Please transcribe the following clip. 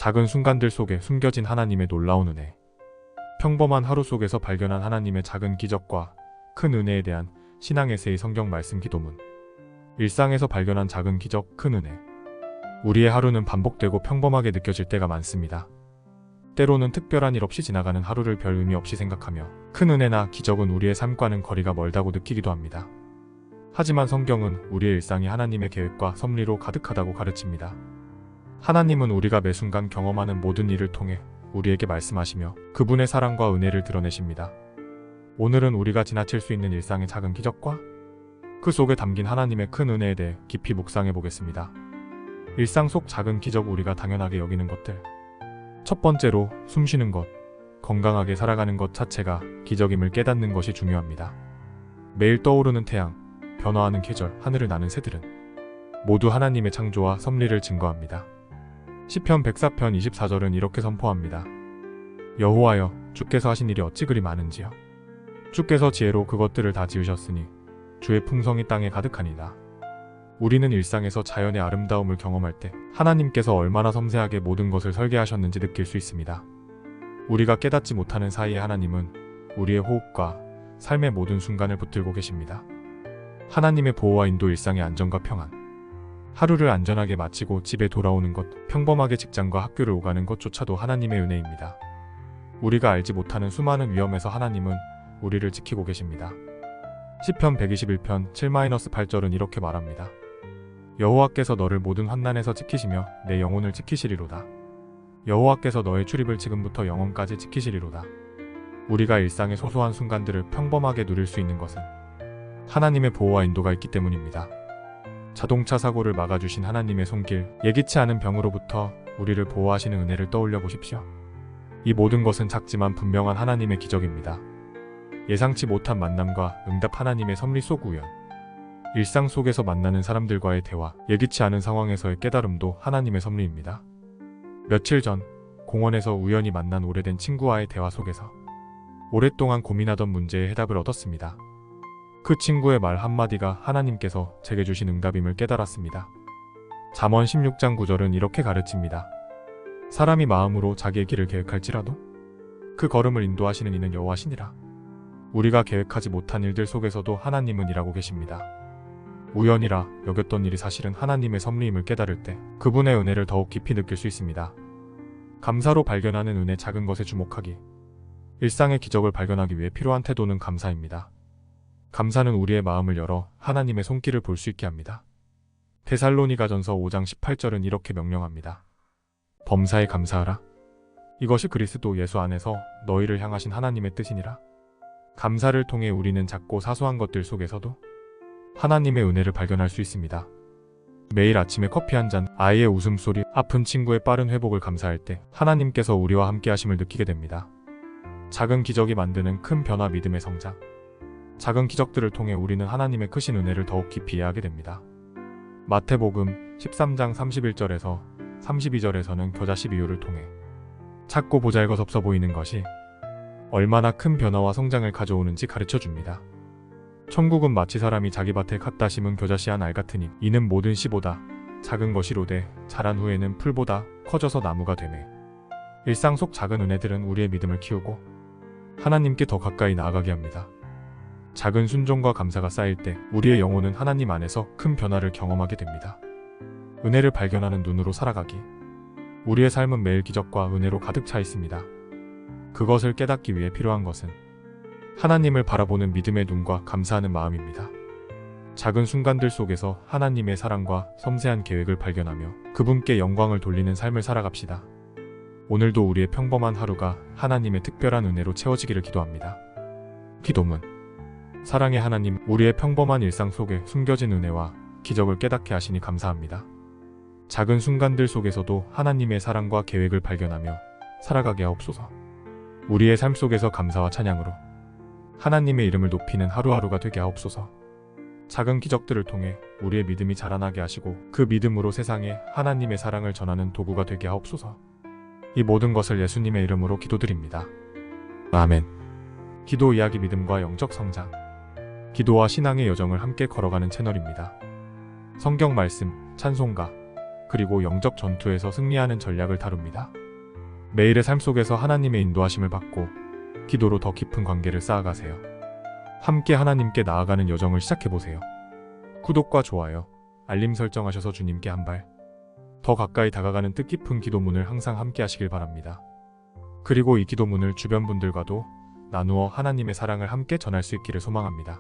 작은 순간들 속에 숨겨진 하나님의 놀라운 은혜. 평범한 하루 속에서 발견한 하나님의 작은 기적과 큰 은혜에 대한 신앙 에세이 성경 말씀 기도문. 일상에서 발견한 작은 기적, 큰 은혜. 우리의 하루는 반복되고 평범하게 느껴질 때가 많습니다. 때로는 특별한 일 없이 지나가는 하루를 별 의미 없이 생각하며 큰 은혜나 기적은 우리의 삶과는 거리가 멀다고 느끼기도 합니다. 하지만 성경은 우리의 일상이 하나님의 계획과 섭리로 가득하다고 가르칩니다. 하나님은 우리가 매 순간 경험하는 모든 일을 통해 우리에게 말씀하시며 그분의 사랑과 은혜를 드러내십니다. 오늘은 우리가 지나칠 수 있는 일상의 작은 기적과 그 속에 담긴 하나님의 큰 은혜에 대해 깊이 묵상해 보겠습니다. 일상 속 작은 기적, 우리가 당연하게 여기는 것들. 첫 번째로 숨쉬는 것, 건강하게 살아가는 것 자체가 기적임을 깨닫는 것이 중요합니다. 매일 떠오르는 태양, 변화하는 계절, 하늘을 나는 새들은 모두 하나님의 창조와 섭리를 증거합니다. 시편 104편 24절은 이렇게 선포합니다. 여호와여, 주께서 하신 일이 어찌 그리 많은지요. 주께서 지혜로 그것들을 다 지으셨으니 주의 풍성이 땅에 가득하니이다. 우리는 일상에서 자연의 아름다움을 경험할 때 하나님께서 얼마나 섬세하게 모든 것을 설계하셨는지 느낄 수 있습니다. 우리가 깨닫지 못하는 사이에 하나님은 우리의 호흡과 삶의 모든 순간을 붙들고 계십니다. 하나님의 보호와 인도, 일상의 안정과 평안. 하루를 안전하게 마치고 집에 돌아오는 것, 평범하게 직장과 학교를 오가는 것조차도 하나님의 은혜입니다. 우리가 알지 못하는 수많은 위험에서 하나님은 우리를 지키고 계십니다. 시편 121편 7-8절은 이렇게 말합니다. 여호와께서 너를 모든 환난에서 지키시며 내 영혼을 지키시리로다. 여호와께서 너의 출입을 지금부터 영원까지 지키시리로다. 우리가 일상의 소소한 순간들을 평범하게 누릴 수 있는 것은 하나님의 보호와 인도가 있기 때문입니다. 자동차 사고를 막아주신 하나님의 손길, 예기치 않은 병으로부터 우리를 보호하시는 은혜를 떠올려 보십시오. 이 모든 것은 작지만 분명한 하나님의 기적입니다. 예상치 못한 만남과 응답, 하나님의 섭리 속 우연. 일상 속에서 만나는 사람들과의 대화, 예기치 않은 상황에서의 깨달음도 하나님의 섭리입니다. 며칠 전 공원에서 우연히 만난 오래된 친구와의 대화 속에서 오랫동안 고민하던 문제의 해답을 얻었습니다. 그 친구의 말 한마디가 하나님께서 제게 주신 응답임을 깨달았습니다. 잠언 16장 9절은 이렇게 가르칩니다. 사람이 마음으로 자기의 길을 계획할지라도 그 걸음을 인도하시는 이는 여호와시니라. 우리가 계획하지 못한 일들 속에서도 하나님은 일하고 계십니다. 우연이라 여겼던 일이 사실은 하나님의 섭리임을 깨달을 때 그분의 은혜를 더욱 깊이 느낄 수 있습니다. 감사로 발견하는 은혜, 작은 것에 주목하기. 일상의 기적을 발견하기 위해 필요한 태도는 감사입니다. 감사는 우리의 마음을 열어 하나님의 손길을 볼 수 있게 합니다. 데살로니가전서 5장 18절은 이렇게 명령합니다. 범사에 감사하라. 이것이 그리스도 예수 안에서 너희를 향하신 하나님의 뜻이니라. 감사를 통해 우리는 작고 사소한 것들 속에서도 하나님의 은혜를 발견할 수 있습니다. 매일 아침에 커피 한 잔, 아이의 웃음소리, 아픈 친구의 빠른 회복을 감사할 때 하나님께서 우리와 함께 하심을 느끼게 됩니다. 작은 기적이 만드는 큰 변화, 믿음의 성장. 작은 기적들을 통해 우리는 하나님의 크신 은혜를 더욱 깊이 이해하게 됩니다. 마태복음 13장 31절에서 32절에서는 겨자씨 비유를 통해 작고 보잘것없어 보이는 것이 얼마나 큰 변화와 성장을 가져오는지 가르쳐줍니다. 천국은 마치 사람이 자기 밭에 갖다 심은 겨자씨 한 알 같으니 이는 모든 씨보다 작은 것이로되 자란 후에는 풀보다 커져서 나무가 되매. 일상 속 작은 은혜들은 우리의 믿음을 키우고 하나님께 더 가까이 나아가게 합니다. 작은 순종과 감사가 쌓일 때 우리의 영혼은 하나님 안에서 큰 변화를 경험하게 됩니다. 은혜를 발견하는 눈으로 살아가기. 우리의 삶은 매일 기적과 은혜로 가득 차 있습니다. 그것을 깨닫기 위해 필요한 것은 하나님을 바라보는 믿음의 눈과 감사하는 마음입니다. 작은 순간들 속에서 하나님의 사랑과 섬세한 계획을 발견하며 그분께 영광을 돌리는 삶을 살아갑시다. 오늘도 우리의 평범한 하루가 하나님의 특별한 은혜로 채워지기를 기도합니다. 기도문. 사랑의 하나님, 우리의 평범한 일상 속에 숨겨진 은혜와 기적을 깨닫게 하시니 감사합니다. 작은 순간들 속에서도 하나님의 사랑과 계획을 발견하며 살아가게 하옵소서. 우리의 삶 속에서 감사와 찬양으로 하나님의 이름을 높이는 하루하루가 되게 하옵소서. 작은 기적들을 통해 우리의 믿음이 자라나게 하시고 그 믿음으로 세상에 하나님의 사랑을 전하는 도구가 되게 하옵소서. 이 모든 것을 예수님의 이름으로 기도드립니다. 아멘. 기도 이야기, 믿음과 영적 성장. 기도와 신앙의 여정을 함께 걸어가는 채널입니다. 성경 말씀, 찬송가, 그리고 영적 전투에서 승리하는 전략을 다룹니다. 매일의 삶 속에서 하나님의 인도하심을 받고 기도로 더 깊은 관계를 쌓아가세요. 함께 하나님께 나아가는 여정을 시작해보세요. 구독과 좋아요, 알림 설정하셔서 주님께 한 발 더 가까이 다가가는 뜻깊은 기도문을 항상 함께 하시길 바랍니다. 그리고 이 기도문을 주변 분들과도 나누어 하나님의 사랑을 함께 전할 수 있기를 소망합니다.